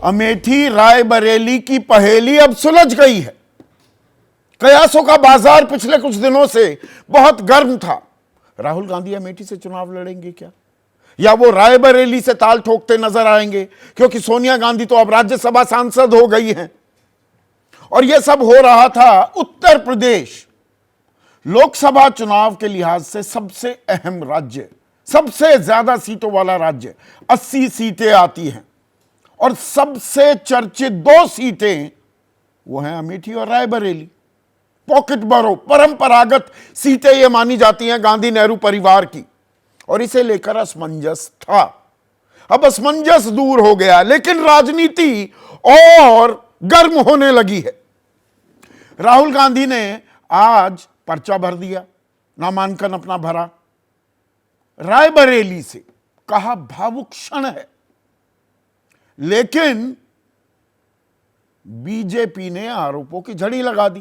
अमेठी रायबरेली की पहेली अब सुलझ गई है। कयासों का बाजार पिछले कुछ दिनों से बहुत गर्म था। राहुल गांधी अमेठी से चुनाव लड़ेंगे क्या, या वो रायबरेली से ताल ठोकते नजर आएंगे, क्योंकि सोनिया गांधी तो अब राज्यसभा सांसद हो गई हैं। और यह सब हो रहा था उत्तर प्रदेश, लोकसभा चुनाव के लिहाज से सबसे अहम राज्य, सबसे ज्यादा सीटों वाला राज्य। 80 सीटें आती हैं और सबसे चर्चित 2 सीटें वो हैं अमेठी और रायबरेली। पॉकेट बरो, परंपरागत सीटें ये मानी जाती हैं गांधी नेहरू परिवार की, और इसे लेकर असमंजस था। अब असमंजस दूर हो गया, लेकिन राजनीति और गर्म होने लगी है। राहुल गांधी ने आज पर्चा भर दिया, नामांकन अपना भरा। रायबरेली से कहा भावुक क्षण है, लेकिन बीजेपी ने आरोपों की झड़ी लगा दी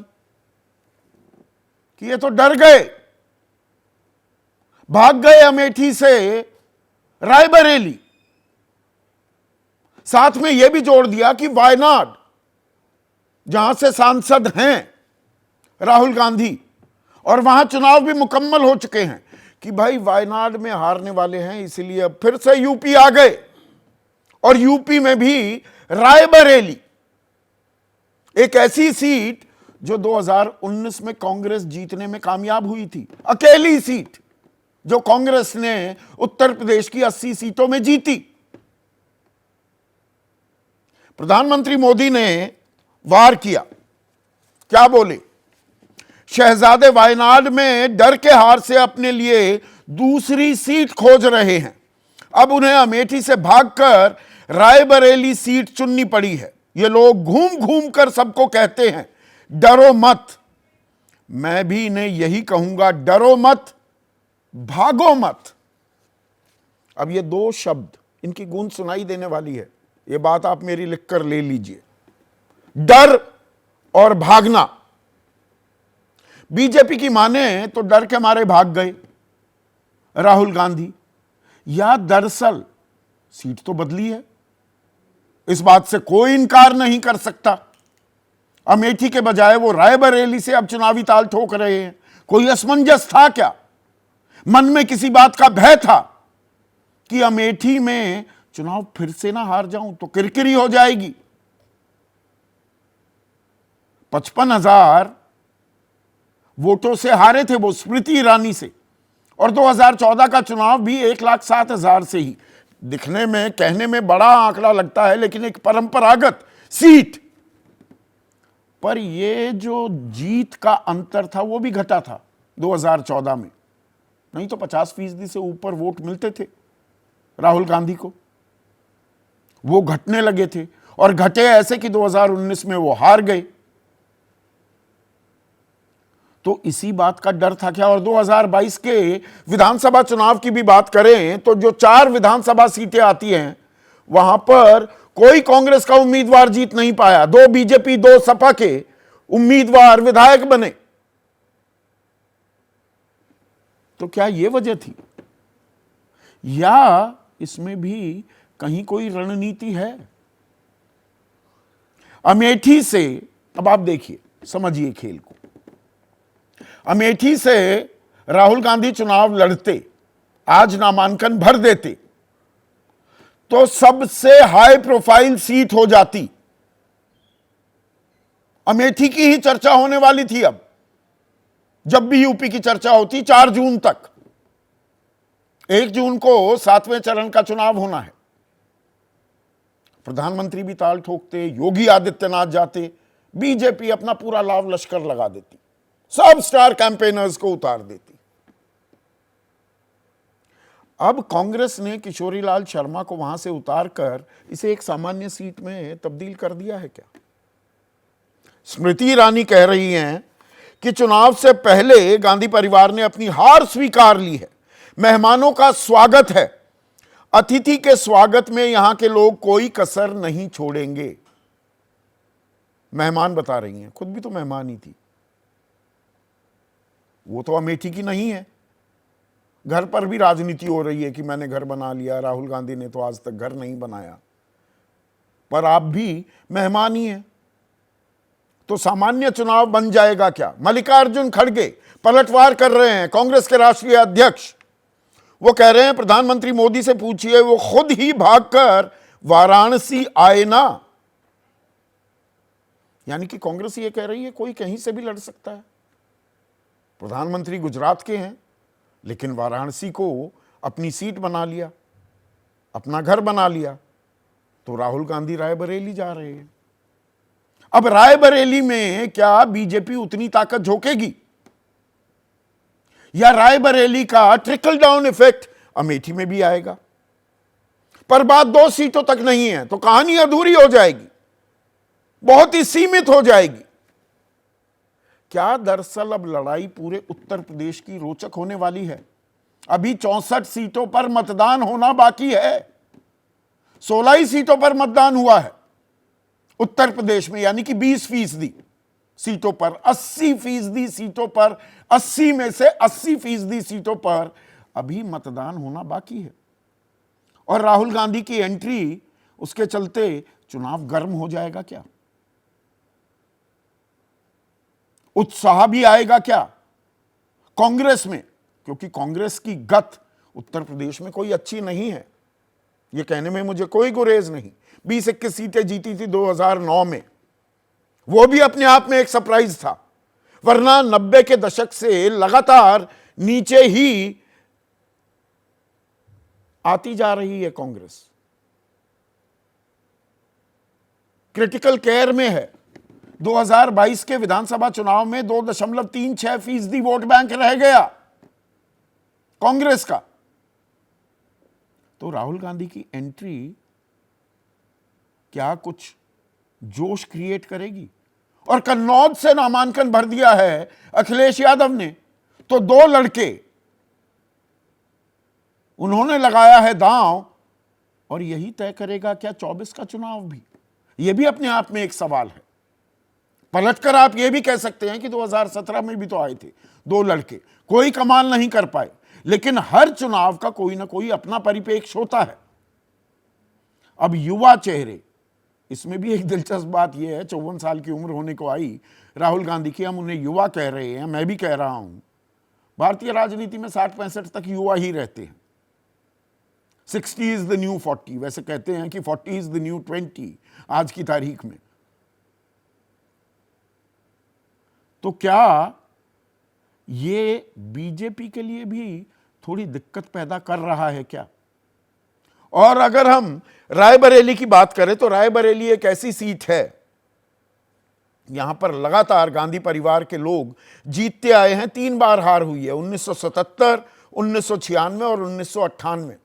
कि ये तो डर गए, भाग गए अमेठी से रायबरेली। साथ में यह भी जोड़ दिया कि वायनाड, जहां से सांसद हैं राहुल गांधी, और वहां चुनाव भी मुकम्मल हो चुके हैं, कि भाई वायनाड में हारने वाले हैं, इसलिए अब फिर से यूपी आ गए। और यूपी में भी रायबरेली, एक ऐसी सीट जो 2019 में कांग्रेस जीतने में कामयाब हुई थी, अकेली सीट जो कांग्रेस ने उत्तर प्रदेश की 80 सीटों में जीती। प्रधानमंत्री मोदी ने वार किया, क्या बोले? शहजादे वायनाड में डर के हार से अपने लिए दूसरी सीट खोज रहे हैं। अब उन्हें अमेठी से भागकर रायबरेली सीट चुननी पड़ी है। ये लोग घूम घूम कर सबको कहते हैं डरो मत। मैं भी इन्हें यही कहूंगा, डरो मत, भागो मत। अब ये 2 शब्द, इनकी गूंज सुनाई देने वाली है। ये बात आप मेरी लिखकर ले लीजिए, डर और भागना। बीजेपी की माने तो डर के मारे भाग गए राहुल गांधी, या दरअसल सीट तो बदली है, इस बात से कोई इनकार नहीं कर सकता। अमेठी के बजाय वो रायबरेली से अब चुनावी ताल ठोक रहे हैं। कोई असमंजस था क्या? मन में किसी बात का भय था कि अमेठी में चुनाव फिर से ना हार जाऊं तो किरकिरी हो जाएगी। 55,000 वोटों से हारे थे वो स्मृति ईरानी से, और 2014 का चुनाव भी 1,07,000 से ही। दिखने में, कहने में बड़ा आंकड़ा लगता है, लेकिन एक परंपरागत सीट पर ये जो जीत का अंतर था वो भी घटा था 2014 में। नहीं तो 50% से ऊपर वोट मिलते थे राहुल गांधी को, वो घटने लगे थे, और घटे ऐसे कि 2019 में वो हार गए। तो इसी बात का डर था क्या? और 2022 के विधानसभा चुनाव की भी बात करें तो जो 4 विधानसभा सीटें आती हैं, वहां पर कोई कांग्रेस का उम्मीदवार जीत नहीं पाया। 2 बीजेपी, 2 सपा के उम्मीदवार विधायक बने। तो क्या यह वजह थी, या इसमें भी कहीं कोई रणनीति है? अमेठी से, अब आप देखिए, समझिए खेल को। अमेठी से राहुल गांधी चुनाव लड़ते, आज नामांकन भर देते, तो सबसे हाई प्रोफाइल सीट हो जाती। अमेठी की ही चर्चा होने वाली थी। अब जब भी यूपी की चर्चा होती 4 जून तक, 1 जून को 7वें चरण का चुनाव होना है। प्रधानमंत्री भी ताल ठोकते, योगी आदित्यनाथ जाते, बीजेपी अपना पूरा लाव लश्कर लगा देती, सब स्टार कैंपेनर्स को उतार देती। अब कांग्रेस ने किशोरीलाल शर्मा को वहां से उतारकर इसे एक सामान्य सीट में तब्दील कर दिया है क्या? स्मृति ईरानी कह रही हैं कि चुनाव से पहले गांधी परिवार ने अपनी हार स्वीकार ली है। मेहमानों का स्वागत है, अतिथि के स्वागत में यहां के लोग कोई कसर नहीं छोड़ेंगे। मेहमान बता रही हैं, खुद भी तो मेहमान ही थी। वो तो अमेठी की नहीं है। घर पर भी राजनीति हो रही है कि मैंने घर बना लिया, राहुल गांधी ने तो आज तक घर नहीं बनाया। पर आप भी मेहमान ही हैं। तो सामान्य चुनाव बन जाएगा क्या? मल्लिकार्जुन खड़गे पलटवार कर रहे हैं, कांग्रेस के राष्ट्रीय अध्यक्ष। वो कह रहे हैं प्रधानमंत्री मोदी से पूछिए, वो खुद ही भागकर वाराणसी आए ना। यानी कि कांग्रेस ये कह रही है कोई कहीं से भी लड़ सकता है। प्रधानमंत्री गुजरात के हैं, लेकिन वाराणसी को अपनी सीट बना लिया, अपना घर बना लिया। तो राहुल गांधी रायबरेली जा रहे हैं। अब रायबरेली में क्या बीजेपी उतनी ताकत झोंकेगी, या रायबरेली का ट्रिकल डाउन इफेक्ट अमेठी में भी आएगा? पर बात 2 सीटों तक नहीं है, तो कहानी अधूरी हो जाएगी, बहुत ही सीमित हो जाएगी। क्या दरअसल अब लड़ाई पूरे उत्तर प्रदेश की रोचक होने वाली है। अभी 64 सीटों पर मतदान होना बाकी है। 16 ही सीटों पर मतदान हुआ है उत्तर प्रदेश में, यानी कि 20% सीटों पर, 80% सीटों पर, 80 में से 80% सीटों पर अभी मतदान होना बाकी है। और राहुल गांधी की एंट्री, उसके चलते चुनाव गर्म हो जाएगा क्या? उत्साह भी आएगा क्या कांग्रेस में? क्योंकि कांग्रेस की गत उत्तर प्रदेश में कोई अच्छी नहीं है, यह कहने में मुझे कोई गुरेज नहीं। 20-21 सीटें जीती थी 2009 में, वो भी अपने आप में एक सरप्राइज था, वरना 90 के दशक से लगातार नीचे ही आती जा रही है कांग्रेस। क्रिटिकल केयर में है। 2022 के विधानसभा चुनाव में 2.36% वोट बैंक रह गया कांग्रेस का। तो राहुल गांधी की एंट्री क्या कुछ जोश क्रिएट करेगी? और कन्नौज से नामांकन भर दिया है अखिलेश यादव ने, तो 2 लड़के उन्होंने लगाया है दांव, और यही तय करेगा क्या 24 का चुनाव भी? यह भी अपने आप में एक सवाल है। पलटकर आप यह भी कह सकते हैं कि 2017 में भी तो आए थे 2 लड़के, कोई कमाल नहीं कर पाए। लेकिन हर चुनाव का कोई ना कोई अपना परिप्रेक्ष्य होता है। अब युवा चेहरे, इसमें भी एक दिलचस्प बात यह है, 54 साल की उम्र होने को आई राहुल गांधी की, हम उन्हें युवा कह रहे हैं, मैं भी कह रहा हूं। भारतीय राजनीति में 60-65 तक युवा ही रहते हैं। 60 इज द न्यू 40, वैसे कहते हैं कि 40 इज द न्यू 20 आज की तारीख में। तो क्या ये बीजेपी के लिए भी थोड़ी दिक्कत पैदा कर रहा है क्या? और अगर हम रायबरेली की बात करें तो रायबरेली एक ऐसी सीट है, यहां पर लगातार गांधी परिवार के लोग जीतते आए हैं। 3 बार हार हुई है, 1977, 1996 और 1998।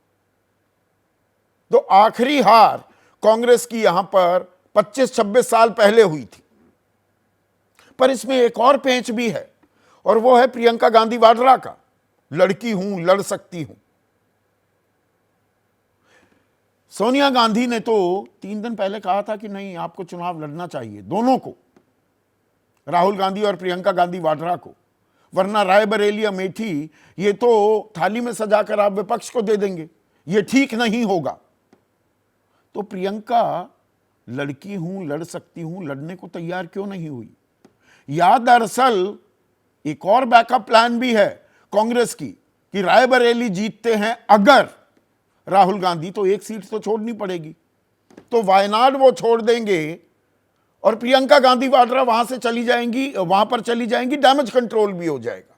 तो आखिरी हार कांग्रेस की यहां पर 25-26 साल पहले हुई थी। पर इसमें एक और पेंच भी है, और वो है प्रियंका गांधी वाड्रा का, लड़की हूं, लड़ सकती हूं। सोनिया गांधी ने तो 3 दिन पहले कहा था कि नहीं, आपको चुनाव लड़ना चाहिए, दोनों को, राहुल गांधी और प्रियंका गांधी वाड्रा को, वरना रायबरेली अमेठी ये तो थाली में सजाकर आप विपक्ष को दे देंगे, ये ठीक नहीं होगा। तो प्रियंका लड़की हूं, लड़ सकती हूं, लड़ने को तैयार क्यों नहीं हुई? या दरअसल एक और बैकअप प्लान भी है कांग्रेस की कि रायबरेली जीतते हैं अगर राहुल गांधी, तो 1 सीट तो छोड़नी पड़ेगी, तो वायनाड वो छोड़ देंगे और प्रियंका गांधी वाड्रा वहां से चली जाएंगी, वहां पर चली जाएंगी, डैमेज कंट्रोल भी हो जाएगा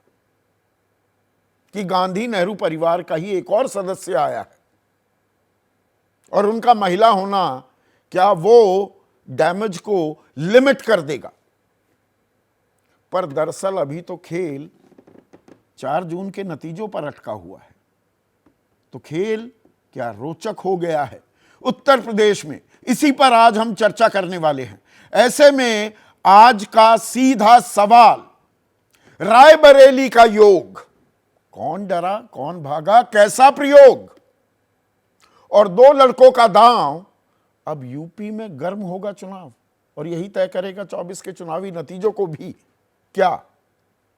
कि गांधी नेहरू परिवार का ही एक और सदस्य आया है, और उनका महिला होना क्या वो डैमेज को लिमिट कर देगा? पर दरअसल अभी तो खेल 4 जून के नतीजों पर अटका हुआ है। तो खेल क्या रोचक हो गया है उत्तर प्रदेश में, इसी पर आज हम चर्चा करने वाले हैं। ऐसे में आज का सीधा सवाल, रायबरेली का योग, कौन डरा कौन भागा, कैसा प्रयोग? और 2 लड़कों का दांव। अब यूपी में गर्म होगा चुनाव, और यही तय करेगा 24 के चुनावी नतीजों को भी। क्या